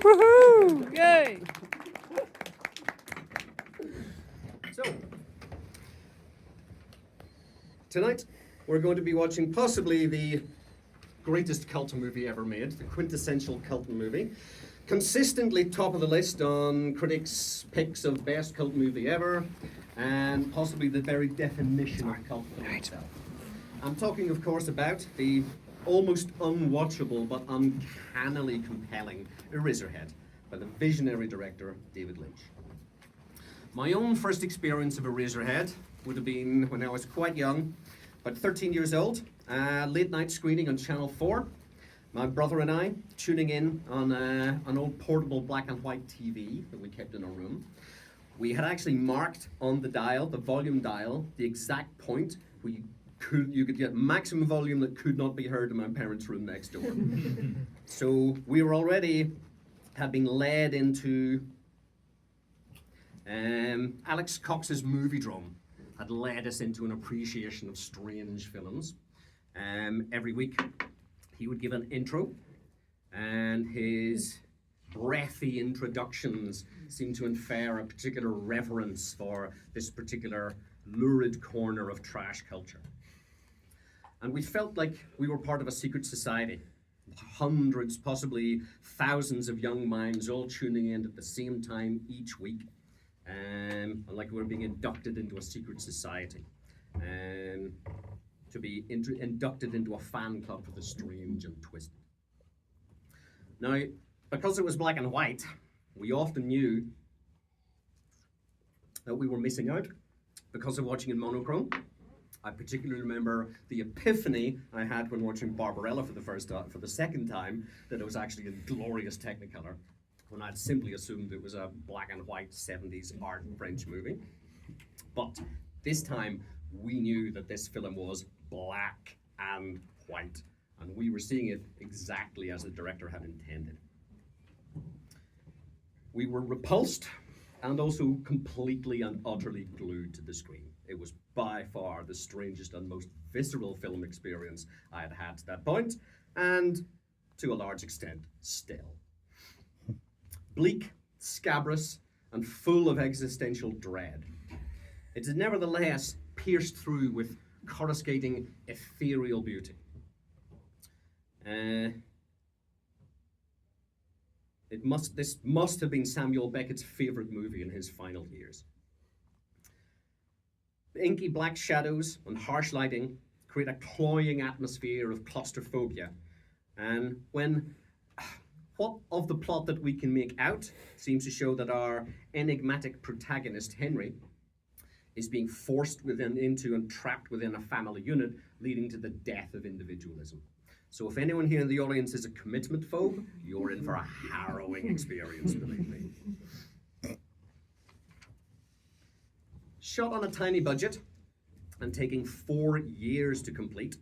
Woohoo! Yay! So, tonight we're going to be watching possibly the greatest cult movie ever made, the quintessential cult movie. Consistently top of the list on critics' picks of best cult movie ever, and possibly the very definition of cult film itself. I'm talking, of course, about the almost unwatchable but uncannily compelling Eraserhead by the visionary director David Lynch. My own first experience of Eraserhead would have been when I was quite young, about 13 years old, late night screening on Channel 4. My brother and I tuning in on an old portable black and white TV that we kept in our room. We had actually marked on the dial, the volume dial, the exact point where you could get maximum volume that could not be heard in my parents' room next door. So we were had been led into Alex Cox's movie drum had led us into an appreciation of strange films. Every week he would give an intro, and his breathy introductions seemed to infer a particular reverence for this particular lurid corner of trash culture. And we felt like we were part of a secret society. Hundreds, possibly thousands of young minds all tuning in at the same time each week. And like we were being inducted into a secret society. To be inducted into a fan club for the strange and twisted. Now, because it was black and white, we often knew that we were missing out because of watching in monochrome. I particularly remember the epiphany I had when watching Barbarella for the second time, that it was actually in glorious Technicolor, when I'd simply assumed it was a black and white 70s art French movie. But this time, we knew that this film was black and white, and we were seeing it exactly as the director had intended. We were repulsed and also completely and utterly glued to the screen. It was by far the strangest and most visceral film experience I had had to that point, and to a large extent, still. Bleak, scabrous, and full of existential dread. It is nevertheless pierced through with coruscating ethereal beauty. This must have been Samuel Beckett's favourite movie in his final years. The inky black shadows and harsh lighting create a cloying atmosphere of claustrophobia. And what of the plot that we can make out seems to show that our enigmatic protagonist, Henry, is being forced into and trapped within a family unit, leading to the death of individualism. So if anyone here in the audience is a commitment phobe, you're in for a harrowing experience, believe me. Shot on a tiny budget and taking 4 years to complete,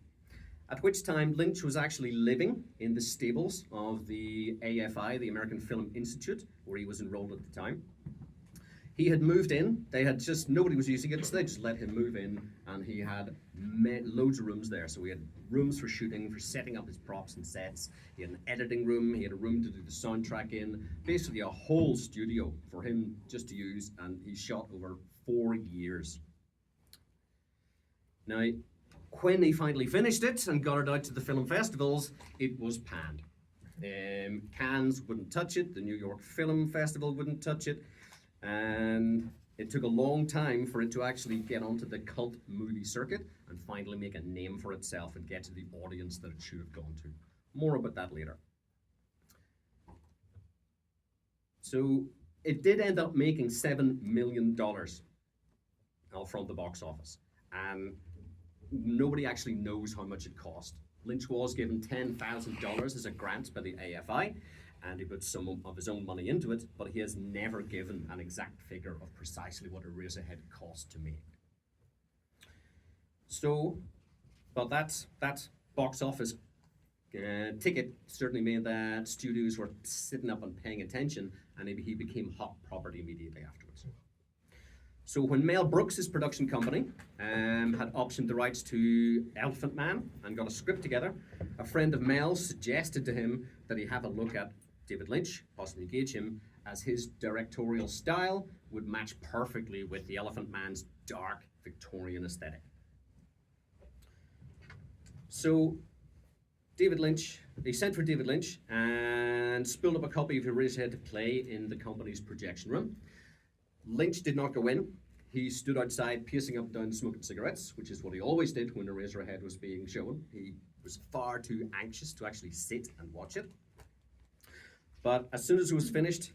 at which time Lynch was actually living in the stables of the AFI, the American Film Institute, where he was enrolled at the time. He had moved in, nobody was using it, so they just let him move in, and he had loads of rooms there. So he had rooms for shooting, for setting up his props and sets. He had an editing room, he had a room to do the soundtrack in, basically a whole studio for him just to use, and he shot over 4 years. Now, when he finally finished it and got it out to the film festivals, it was panned. Cannes wouldn't touch it, the New York Film Festival wouldn't touch it, and it took a long time for it to actually get onto the cult movie circuit and finally make a name for itself and get to the audience that it should have gone to. More about that later. So it did end up making $7 million from the box office, and nobody actually knows how much it cost. Lynch was given $10,000 as a grant by the AFI, and he put some of his own money into it, but he has never given an exact figure of precisely what Eraserhead cost to make. So, but that box office ticket certainly made that studios were sitting up and paying attention, and he became hot property immediately afterwards. So when Mel Brooks' production company had optioned the rights to Elephant Man and got a script together, a friend of Mel's suggested to him that he have a look at David Lynch, possibly gauge him, as his directorial style would match perfectly with the Elephant Man's dark Victorian aesthetic. So he sent for David Lynch and spooled up a copy of Eraserhead to play in the company's projection room. Lynch did not go in. He stood outside pacing up and down smoking cigarettes, which is what he always did when Eraserhead was being shown. He was far too anxious to actually sit and watch it. But as soon as it was finished,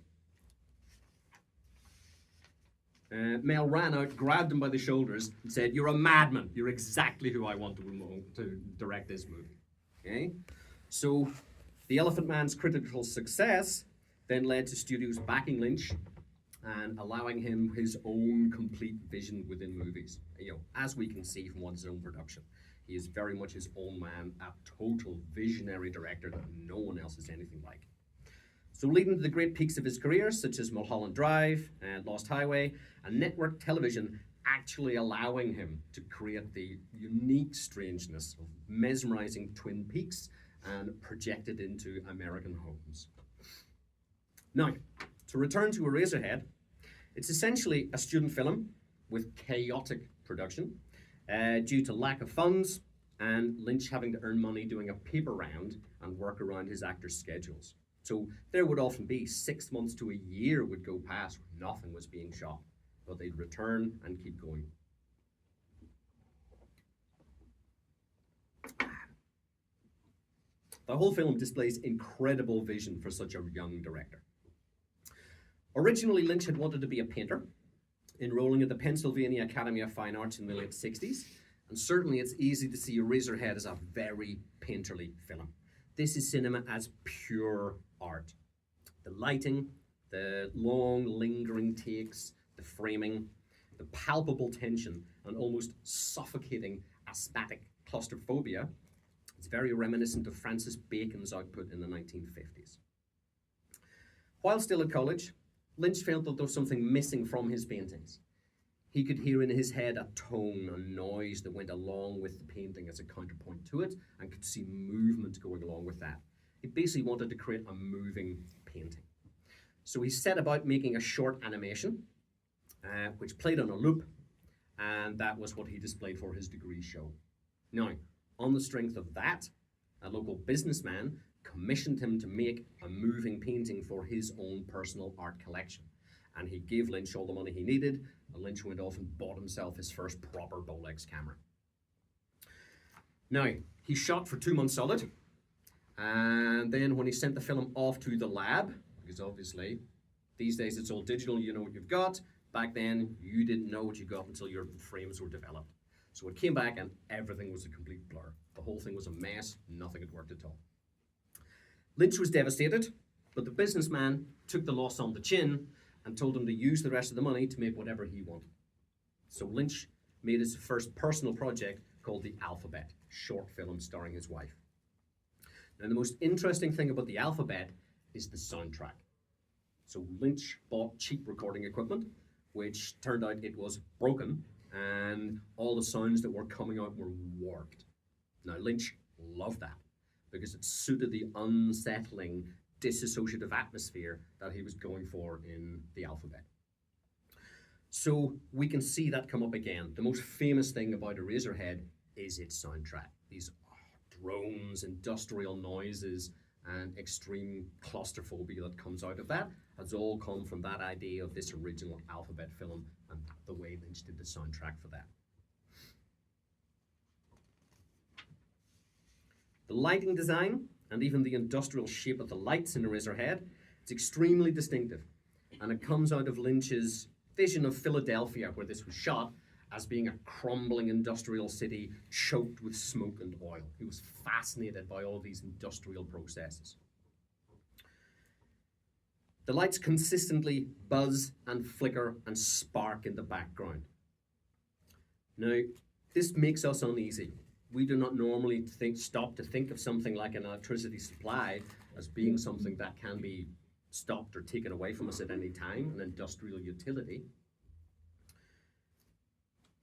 Mel ran out, grabbed him by the shoulders, and said, "You're a madman. You're exactly who I want to direct this movie." Okay? So the Elephant Man's critical success then led to studios backing Lynch and allowing him his own complete vision within movies. As we can see from his own production, he is very much his own man, a total visionary director that no one else is anything like. So leading to the great peaks of his career, such as Mulholland Drive and Lost Highway, and network television actually allowing him to create the unique strangeness of mesmerizing Twin Peaks and project it into American homes. Now, to return to Eraserhead, it's essentially a student film with chaotic production due to lack of funds and Lynch having to earn money doing a paper round and work around his actors' schedules. So there would often be 6 months to a year would go past where nothing was being shot, but they'd return and keep going. The whole film displays incredible vision for such a young director. Originally, Lynch had wanted to be a painter, enrolling at the Pennsylvania Academy of Fine Arts in the late 60s, and certainly it's easy to see Eraserhead as a very painterly film. This is cinema as pure art. The lighting, the long, lingering takes, the framing, the palpable tension, and almost suffocating asthmatic claustrophobia. It's very reminiscent of Francis Bacon's output in the 1950s. While still at college, Lynch felt that there was something missing from his paintings. He could hear in his head a tone, a noise that went along with the painting as a counterpoint to it, and could see movement going along with that. He basically wanted to create a moving painting. So he set about making a short animation, which played on a loop, and that was what he displayed for his degree show. Now, on the strength of that, a local businessman commissioned him to make a moving painting for his own personal art collection. And he gave Lynch all the money he needed, and Lynch went off and bought himself his first proper Bolex camera. Now, he shot for 2 months solid, and then when he sent the film off to the lab, because obviously these days it's all digital, you know what you've got. Back then, you didn't know what you got until your frames were developed. So it came back and everything was a complete blur. The whole thing was a mess, nothing had worked at all. Lynch was devastated, but the businessman took the loss on the chin and told him to use the rest of the money to make whatever he wanted. So Lynch made his first personal project called The Alphabet, short film starring his wife. Now, the most interesting thing about The Alphabet is the soundtrack. So Lynch bought cheap recording equipment, which turned out it was broken, and all the sounds that were coming out were warped. Now, Lynch loved that because it suited the unsettling, disassociative atmosphere that he was going for in The Alphabet. So we can see that come up again. The most famous thing about Eraserhead is its soundtrack. These drones, industrial noises, and extreme claustrophobia that comes out of that has all come from that idea of this original Alphabet film and the way Lynch did the soundtrack for that. The lighting design and even the industrial shape of the lights in Eraserhead, it's extremely distinctive, and it comes out of Lynch's vision of Philadelphia, where this was shot, as being a crumbling industrial city choked with smoke and oil. He was fascinated by all these industrial processes. The lights consistently buzz and flicker and spark in the background. Now, this makes us uneasy. We do not normally stop to think of something like an electricity supply as being something that can be stopped or taken away from us at any time, an industrial utility.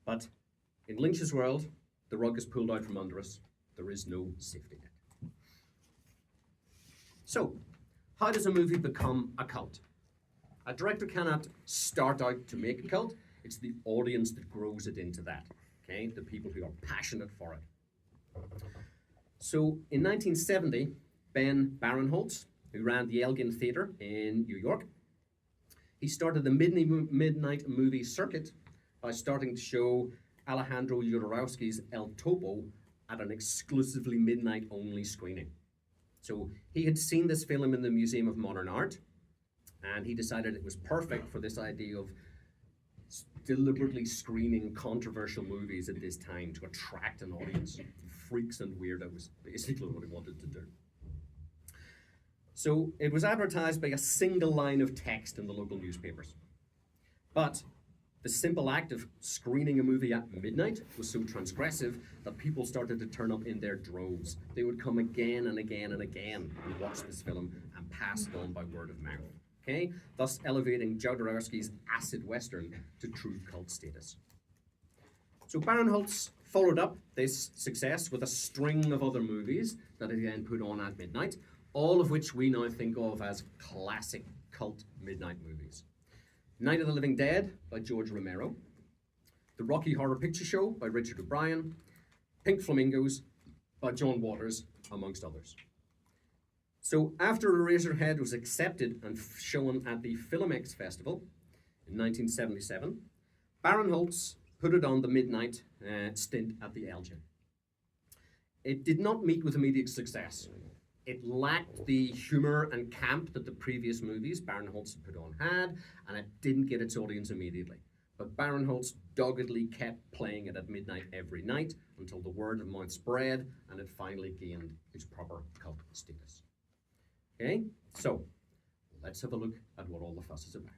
But in Lynch's world, the rug is pulled out from under us. There is no safety net. So, How does a movie become a cult? A director cannot start out to make a cult. It's the audience that grows it into that, okay? The people who are passionate for it. So in 1970, Ben Barenholtz, who ran the Elgin Theatre in New York, he started the midnight movie circuit by starting to show Alejandro Jodorowsky's El Topo at an exclusively midnight-only screening. So he had seen this film in the Museum of Modern Art, and he decided it was perfect for this idea of deliberately screening controversial movies at this time to attract an audience. Freaks and weirdos, basically what he wanted to do. So it was advertised by a single line of text in the local newspapers. But the simple act of screening a movie at midnight was so transgressive that people started to turn up in their droves. They would come again and again and again and watch this film and pass it on by word of mouth. Okay? Thus elevating Jodorowsky's acid western to true cult status. So Barenholtz followed up this success with a string of other movies that he then put on at midnight, all of which we now think of as classic cult midnight movies. Night of the Living Dead by George Romero, The Rocky Horror Picture Show by Richard O'Brien, Pink Flamingos by John Waters, amongst others. So after Eraserhead was accepted and shown at the Filmex Festival in 1977, Barenholtz put it on the midnight stint at the Elgin. It did not meet with immediate success. It lacked the humor and camp that the previous movies Barenholtz had put on had, and it didn't get its audience immediately. But Barenholtz doggedly kept playing it at midnight every night until the word of mouth spread and it finally gained its proper cult status. Okay, so let's have a look at what all the fuss is about.